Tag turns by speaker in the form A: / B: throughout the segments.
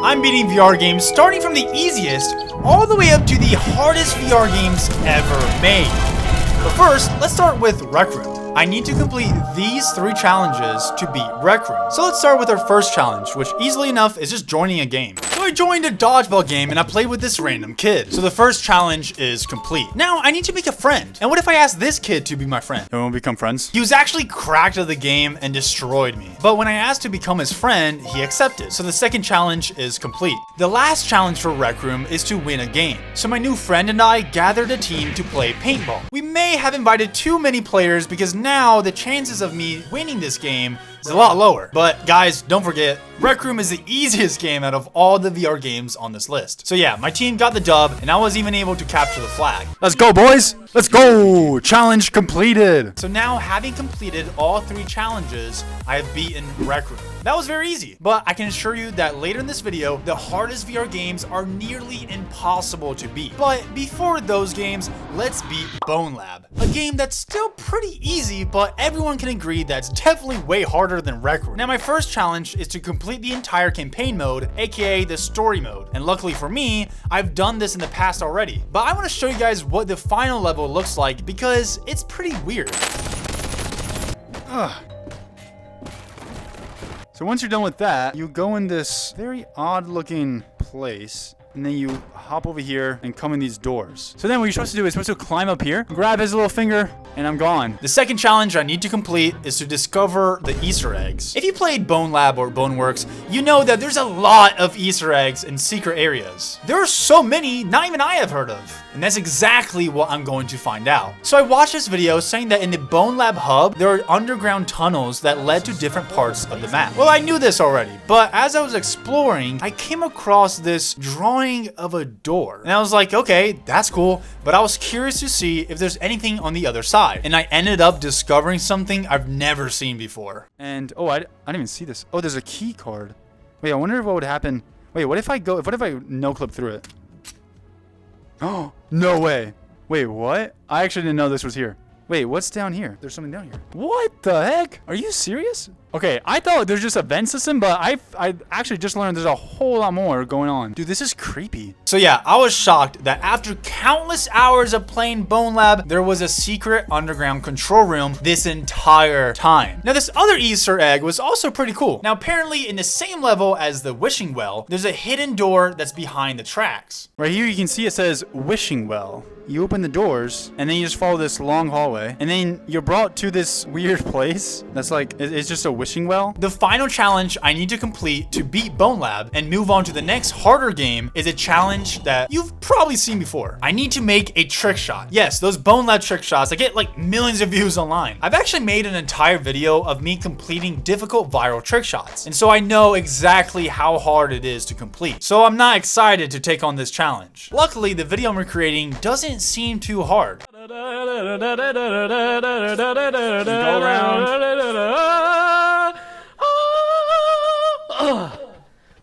A: I'm beating VR games starting from the easiest all the way up to the hardest VR games ever made. But first, let's start with Rec Room. I need to complete these 3 challenges to beat Rec Room. So let's start with our first challenge, which easily enough is just joining a game. So I joined a dodgeball game and I played with this random kid. So the first challenge is complete. Now I need to make a friend. And what if I ask this kid to be my friend? And we'll become friends? He was actually cracked at the game and destroyed me. But when I asked to become his friend, he accepted. So the second challenge is complete. The last challenge for Rec Room is to win a game. So my new friend and I gathered a team to play paintball. We may have invited too many players because now the chances of me winning this game is a lot lower. But guys, don't forget, Rec Room is the easiest game out of all the VR games on this list. So yeah, my team got the dub and I was even able to capture the flag. Let's go, boys! Let's go! Challenge completed! So now, having completed all 3 challenges, I have beaten Rec Room. That was very easy, but I can assure you that later in this video, the hardest VR games are nearly impossible to beat. But before those games, let's beat Bonelab, a game that's still pretty easy, but everyone can agree that's definitely way harder than Rec Room. Now my first challenge is to complete the entire campaign mode, aka the story mode. And luckily for me, I've done this in the past already. But I want to show you guys what the final level looks like because it's pretty weird. Ugh. So once you're done with that, you go in this very odd looking place and then you hop over here and come in these doors. So then what you're supposed to do is supposed to climb up here, grab his little finger, and I'm gone. The second challenge I need to complete is to discover the Easter eggs. If you played Bonelab or Boneworks, you know that there's a lot of Easter eggs in secret areas. There are so many, not even I have heard of. And that's exactly what I'm going to find out. So I watched this video saying that in the Bonelab hub, there are underground tunnels that led to different parts of the map. Well, I knew this already, but as I was exploring, I came across this drawing of a door. And I was like, okay, that's cool, but I was curious to see if there's anything on the other side. And I ended up discovering something I've never seen before. And, oh, I didn't even see this. Oh, there's a key card. Wait, I wonder what would happen. Wait, what if I no-clip through it? Oh, no way. Wait, what? I actually didn't know this was here. Wait, what's down here? There's something down here. What the heck? Are you serious? Okay, I thought there's just a vent system, but I actually just learned there's a whole lot more going on. Dude, this is creepy. So yeah, I was shocked that after countless hours of playing Bonelab, there was a secret underground control room this entire time. Now, this other Easter egg was also pretty cool. Now, apparently in the same level as the wishing well, there's a hidden door that's behind the tracks. Right here, you can see it says wishing well. You open the doors, and then you just follow this long hallway, and then you're brought to this weird place that's like, it's just a wishing well. The final challenge I need to complete to beat Bonelab and move on to the next harder game is a challenge that you've probably seen before. I need to make a trick shot. Yes, those Bonelab trick shots that get like millions of views online. I've actually made an entire video of me completing difficult viral trick shots, and so I know exactly how hard it is to complete. So I'm not excited to take on this challenge. Luckily, the video I'm recreating doesn't seem too hard. You go around.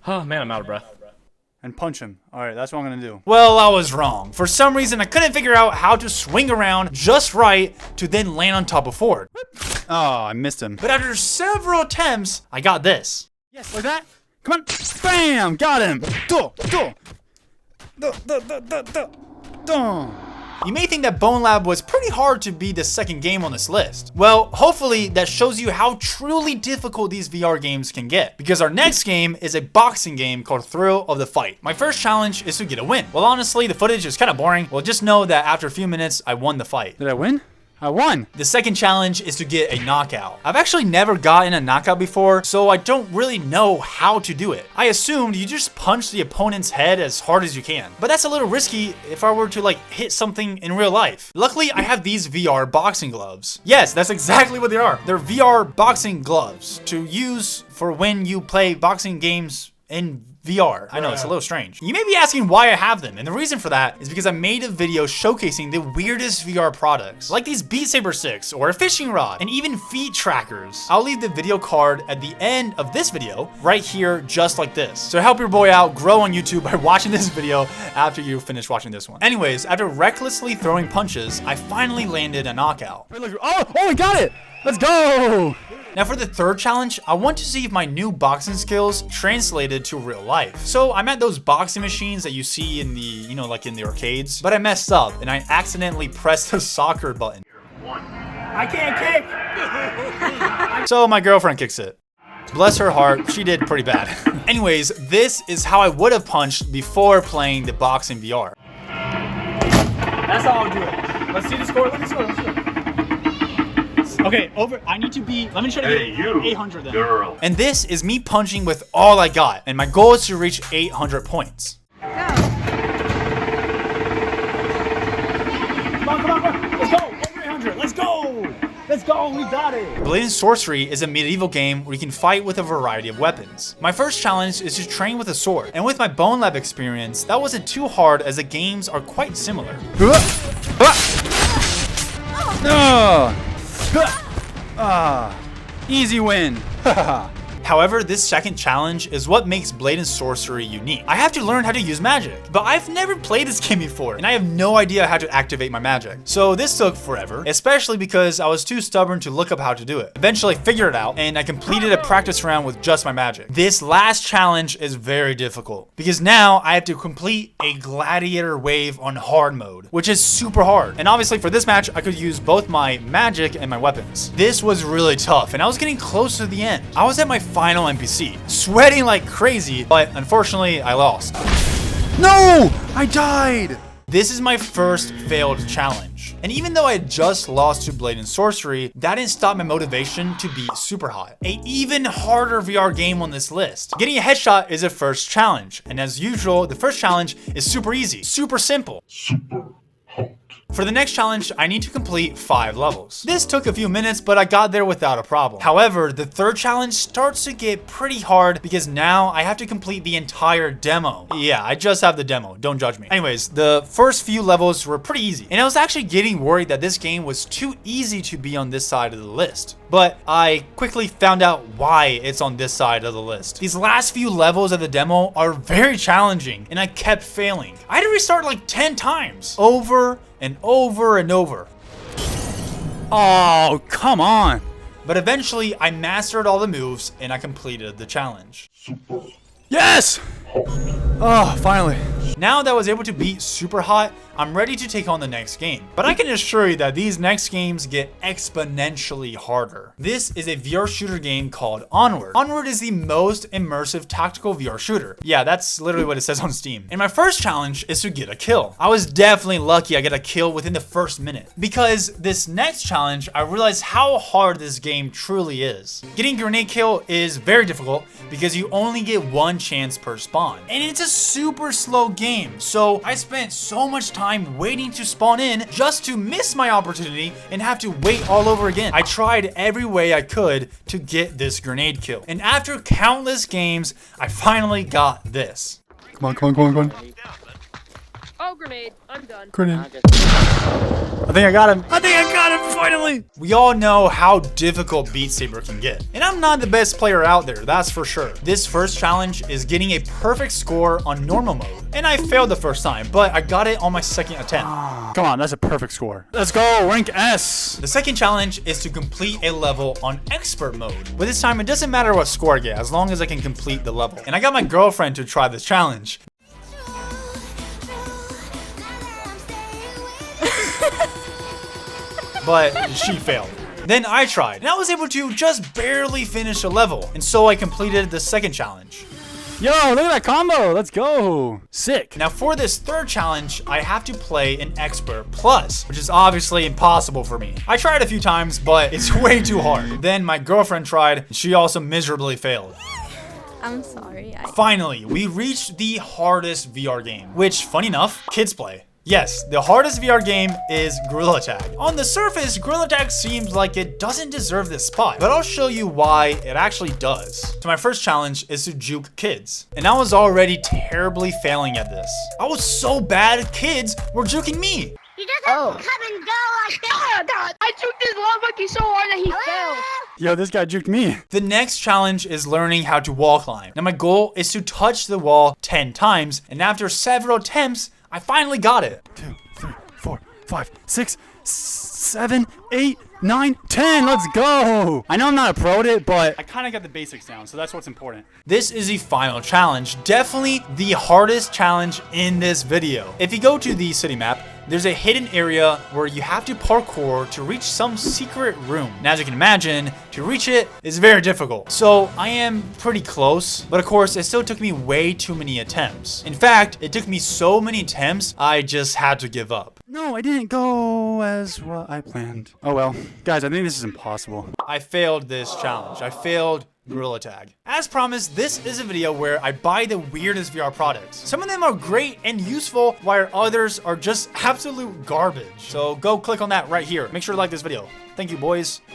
B: Oh man, I'm out of breath.
A: And punch him. Alright, that's what I'm gonna do. Well, I was wrong. For some reason, I couldn't figure out how to swing around just right to then land on top of Ford. Oh, I missed him. But after several attempts, I got this. Yes, like that. Come on. Bam! Got him. You may think that Bonelab was pretty hard to be the second game on this list. Well, hopefully that shows you how truly difficult these VR games can get, because our next game is a boxing game called Thrill of the Fight. My first challenge is to get a win. Well, honestly, the footage is kind of boring. Well, just know that after a few minutes, I won the fight. Did I win? I won. The second challenge is to get a knockout. I've actually never gotten a knockout before, so I don't really know how to do it. I assumed you just punch the opponent's head as hard as you can, but that's a little risky if I were to like hit something in real life. Luckily, I have these VR boxing gloves. Yes, that's exactly what they are. They're VR boxing gloves to use for when you play boxing games in VR. I know, it's a little strange. You may be asking why I have them, and the reason for that is because I made a video showcasing the weirdest VR products, like these Beat Saber sticks, or a fishing rod, and even feet trackers. I'll leave the video card at the end of this video, right here, just like this. So help your boy out, grow on YouTube by watching this video after you finish watching this one. Anyways, after recklessly throwing punches, I finally landed a knockout. Oh, I got it! Let's go! Now for the third challenge, I want to see if my new boxing skills translated to real life. So I'm at those boxing machines that you see in the, you know, like in the arcades, but I messed up and I accidentally pressed the soccer button.
B: I can't kick.
A: So my girlfriend kicks it. Bless her heart, she did pretty bad. Anyways, this is how I would have punched before playing the boxing VR.
B: That's how I'll do it. Let's see the score. Let's score. Okay, over. I need to be. Let me try to get 800 then.
C: Girl.
A: And this is me punching with all I got, and my goal is to reach 800 points.
B: Come on. Let's go. Over 800. Let's go. Let's go. We got it.
A: Blade and Sourcery is a medieval game where you can fight with a variety of weapons. My first challenge is to train with a sword, and with my Bonelab experience, that wasn't too hard as the games are quite similar.
D: Easy win.
A: However, this second challenge is what makes Blade and Sourcery unique. I have to learn how to use magic, but I've never played this game before, and I have no idea how to activate my magic. So this took forever, especially because I was too stubborn to look up how to do it. Eventually I figured it out, and I completed a practice round with just my magic. This last challenge is very difficult, because now I have to complete a gladiator wave on hard mode, which is super hard. And obviously for this match, I could use both my magic and my weapons. This was really tough, and I was getting close to the end. I was at my final NPC, sweating like crazy, but unfortunately I lost.
D: No! I died!
A: This is my first failed challenge. And even though I had just lost to Blade and Sourcery, that didn't stop my motivation to beat Superhot, an even harder VR game on this list. Getting a headshot is a first challenge, and as usual, the first challenge is super easy, super simple. For the next challenge, I need to complete 5 levels. This took a few minutes, but I got there without a problem. However, the third challenge starts to get pretty hard because now I have to complete the entire demo. Yeah, I just have the demo, don't judge me. Anyways, the first few levels were pretty easy, and I was actually getting worried that this game was too easy to be on this side of the list. But I quickly found out why it's on this side of the list. These last few levels of the demo are very challenging, and I kept failing. I had to restart like 10 times, over and over and over.
D: Oh, come on.
A: But eventually, I mastered all the moves, and I completed the challenge.
D: Yes! Oh, finally.
A: Now that I was able to beat Superhot, I'm ready to take on the next game. But I can assure you that these next games get exponentially harder. This is a VR shooter game called Onward. Onward is the most immersive tactical VR shooter. Yeah, that's literally what it says on Steam. And my first challenge is to get a kill. I was definitely lucky I got a kill within the first minute. Because this next challenge, I realized how hard this game truly is. Getting grenade kill is very difficult because you only get 1 chance per spawn. And it's a super slow game, so I spent so much time waiting to spawn in just to miss my opportunity and have to wait all over again. I tried every way I could to get this grenade kill, and after countless games, I finally got this.
D: Come on.
E: Oh, grenade. I'm done.
D: Grenade. I think I got him. Finally.
A: We all know how difficult Beat Saber can get, and I'm not the best player out there, that's for sure. This first challenge is getting a perfect score on normal mode, and I failed the first time, but I got it on my second attempt.
D: Come on, that's a perfect score. Let's go, rank S.
A: The second challenge is to complete a level on expert mode. But this time, it doesn't matter what score I get, as long as I can complete the level. And I got my girlfriend to try this challenge. But she failed. Then I tried, and I was able to just barely finish a level, and so I completed the second challenge.
D: Yo, look at that combo. Let's go. Sick.
A: Now for this third challenge, I have to play an Expert Plus, which is obviously impossible for me. I tried a few times, but it's way too hard. Then my girlfriend tried, and she also miserably failed.
F: I'm sorry.
A: Finally, we reached the hardest VR game, which, funny enough, kids play. Yes, the hardest VR game is Gorilla Tag. On the surface, Gorilla Tag seems like it doesn't deserve this spot, but I'll show you why it actually does. So my first challenge is to juke kids, and I was already terribly failing at this. I was so bad, kids were juking me.
G: He doesn't come and go like that. God, I took this long monkey so hard that he fell.
D: Yo, this guy juked me.
A: The next challenge is learning how to wall climb. Now my goal is to touch the wall 10 times, and after several attempts, I finally got it.
D: 2, 3, 4, 5, 6, 7, 8,
A: 9, 10. Let's go. I know I'm not a pro at it, but I kind of got the basics down, so that's what's important. This is the final challenge. Definitely the hardest challenge in this video. If you go to the city map, there's a hidden area where you have to parkour to reach some secret room. And as you can imagine, to reach it is very difficult. So I am pretty close, but of course it still took me way too many attempts. In fact, it took me so many attempts, I just had to give up. No, I didn't go as what I planned. Oh well. Guys, I think this is impossible. I failed this challenge. I failed Gorilla Tag. As promised, this is a video where I buy the weirdest VR products. Some of them are great and useful, while others are just absolute garbage. So go click on that right here. Make sure to like this video. Thank you, boys.